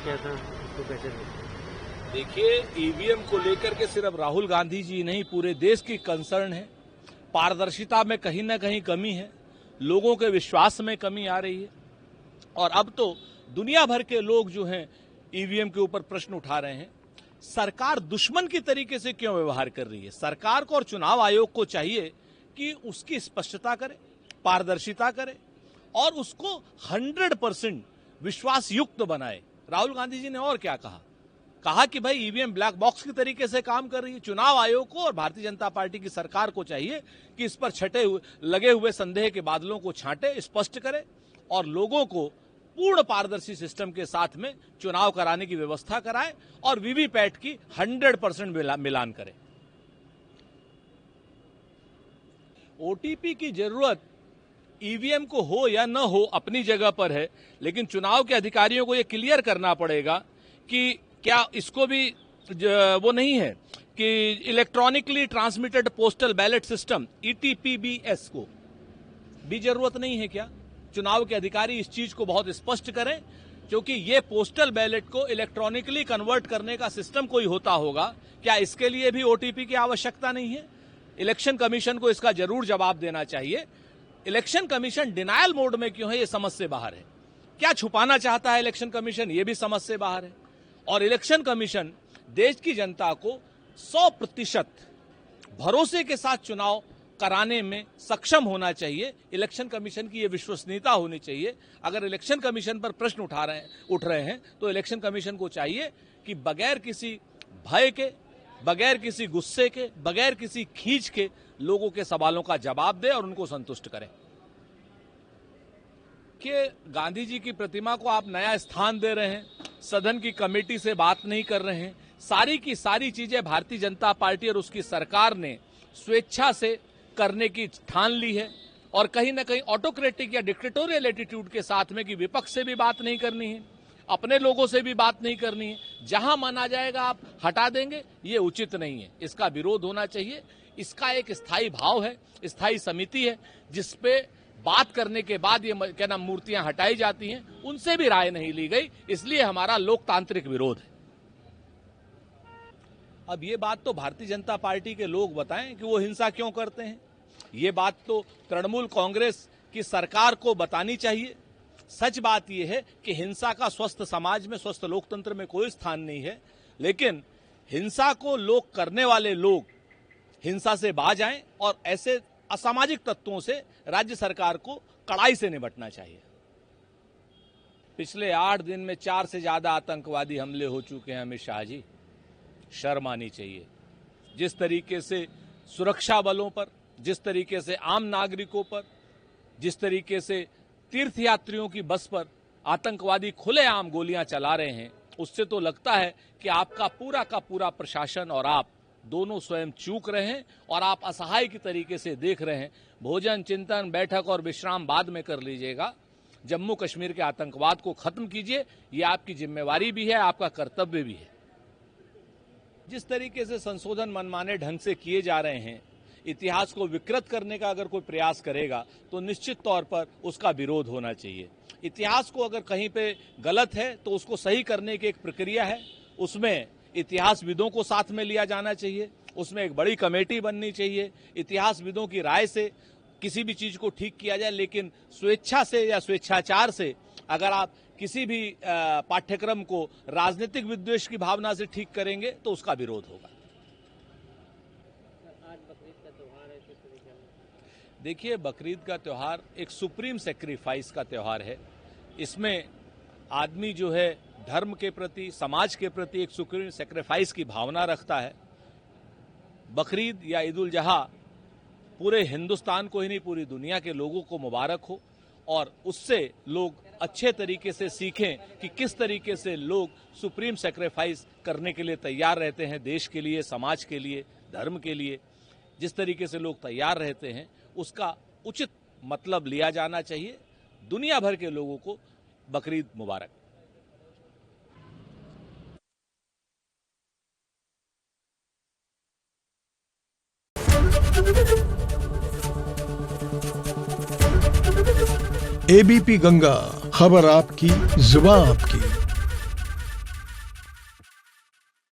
किया था, उसको कैसे देखते हैं? देखिए, ईवीएम को लेकर के सिर्फ राहुल गांधी जी नहीं, पूरे देश की कंसर्न है। पारदर्शिता में कहीं ना कहीं कमी है, लोगों के विश्वास में कमी आ रही है और अब तो दुनिया भर के लोग जो हैं ईवीएम के ऊपर प्रश्न उठा रहे हैं। सरकार दुश्मन की तरीके से क्यों व्यवहार कर रही है? सरकार को और चुनाव आयोग को चाहिए कि उसकी स्पष्टता करे, पारदर्शिता करे और उसको 100% विश्वास युक्त बनाए। राहुल गांधी जी ने और क्या कहा कि भाई ईवीएम ब्लैक बॉक्स की तरीके से काम कर रही है। चुनाव आयोग को और भारतीय जनता पार्टी की सरकार को चाहिए कि इस पर लगे हुए संदेह के बादलों को छांटे, स्पष्ट करे और लोगों को पूर्ण पारदर्शी सिस्टम के साथ में चुनाव कराने की व्यवस्था कराए और वीवीपैट की 100% मिलान करे। ओटीपी की जरूरत ईवीएम को हो या न हो अपनी जगह पर है, लेकिन चुनाव के अधिकारियों को यह क्लियर करना पड़ेगा कि क्या इसको भी वो नहीं है कि electronically transmitted postal ballot system ETPBS को भी जरूरत नहीं है क्या? चुनाव के अधिकारी इस चीज को बहुत स्पष्ट करें, क्योंकि ये पोस्टल बैलेट को इलेक्ट्रॉनिकली कन्वर्ट करने का सिस्टम कोई होता होगा, क्या इसके लिए भी ओटीपी की आवश्यकता नहीं है? इलेक्शन कमीशन को इसका जरूर जवाब देना चाहिए। इलेक्शन कमीशन डिनायल मोड में क्यों है, ये समझ से बाहर है। क्या छुपाना चाहता है इलेक्शन कमीशन, ये भी समझ से बाहर है। और इलेक्शन कमीशन देश की जनता को 100% भरोसे के साथ चुनाव कराने में सक्षम होना चाहिए। इलेक्शन कमीशन की यह विश्वसनीयता होनी चाहिए। अगर इलेक्शन कमीशन पर प्रश्न उठ रहे हैं तो इलेक्शन कमीशन को चाहिए कि बगैर किसी भय के, बगैर किसी गुस्से के, बगैर किसी खींच के लोगों के सवालों का जवाब दे और उनको संतुष्ट करें। कि गांधी जी की प्रतिमा को आप नया स्थान दे रहे हैं, सदन की कमेटी से बात नहीं कर रहे हैं। सारी की सारी चीजें भारतीय जनता पार्टी और उसकी सरकार ने स्वेच्छा से करने की ठान ली है और कहीं ना कहीं ऑटोक्रेटिक या डिक्टेटोरियल एटीट्यूड के साथ में कि विपक्ष से भी बात नहीं करनी है, अपने लोगों से भी बात नहीं करनी है, जहां माना जाएगा आप हटा देंगे, ये उचित नहीं है। इसका विरोध होना चाहिए। इसका एक स्थायी भाव है, स्थायी समिति है जिसपे बात करने के बाद ये क्या नाम मूर्तियां हटाई जाती हैं, उनसे भी राय नहीं ली गई, इसलिए हमारा लोकतांत्रिक विरोध है। अब ये बात तो भारतीय जनता पार्टी के लोग बताएं कि वो हिंसा क्यों करते हैं। ये बात तो तृणमूल कांग्रेस की सरकार को बतानी चाहिए। सच बात यह है कि हिंसा का स्वस्थ समाज में, स्वस्थ लोकतंत्र में कोई स्थान नहीं है, लेकिन हिंसा को लोग करने वाले लोग हिंसा से बाज आएं और ऐसे असामाजिक तत्वों से राज्य सरकार को कड़ाई से निपटना चाहिए। पिछले 8 दिन में 4 से ज्यादा आतंकवादी हमले हो चुके हैं। अमित शाह जी, शर्म आनी चाहिए। जिस तरीके से सुरक्षा बलों पर, जिस तरीके से आम नागरिकों पर, जिस तरीके से तीर्थयात्रियों की बस पर आतंकवादी खुलेआम गोलियां चला रहे हैं, उससे तो लगता है कि आपका पूरा का पूरा प्रशासन और आप दोनों स्वयं चूक रहे हैं और आप असहाय की तरीके से देख रहे हैं। भोजन, चिंतन, बैठक और विश्राम बाद में कर लीजिएगा। जम्मू कश्मीर के आतंकवाद को खत्म कीजिए। ये आपकी जिम्मेवारी भी है, आपका कर्तव्य भी है। जिस तरीके से संशोधन मनमाने ढंग से किए जा रहे हैं, इतिहास को विकृत करने का अगर कोई प्रयास करेगा तो निश्चित तौर पर उसका विरोध होना चाहिए। इतिहास को अगर कहीं पे गलत है तो उसको सही करने की एक प्रक्रिया है, उसमें इतिहासविदों को साथ में लिया जाना चाहिए, उसमें एक बड़ी कमेटी बननी चाहिए। इतिहासविदों की राय से किसी भी चीज को ठीक किया जाए, लेकिन स्वेच्छा से या स्वेच्छाचार से अगर आप किसी भी पाठ्यक्रम को राजनीतिक विद्वेष की भावना से ठीक करेंगे तो उसका विरोध होगा। आज बकरीद का त्योहार है, किस तरीके से? देखिए, बकरीद का त्योहार एक सुप्रीम सेक्रीफाइस का त्योहार है। इसमें आदमी जो है धर्म के प्रति, समाज के प्रति एक सुप्रीम सेक्रीफाइस की भावना रखता है। बकरीद या ईद उल जुहा पूरे हिंदुस्तान को ही नहीं, पूरी दुनिया के लोगों को मुबारक हो और उससे लोग अच्छे तरीके से सीखें कि किस तरीके से लोग सुप्रीम सेक्रीफाइस करने के लिए तैयार रहते हैं, देश के लिए, समाज के लिए, धर्म के लिए। जिस तरीके से लोग तैयार रहते हैं उसका उचित मतलब लिया जाना चाहिए। दुनिया भर के लोगों को बकरीद मुबारक। एबीपी गंगा, खबर आपकी, जुबान आपकी।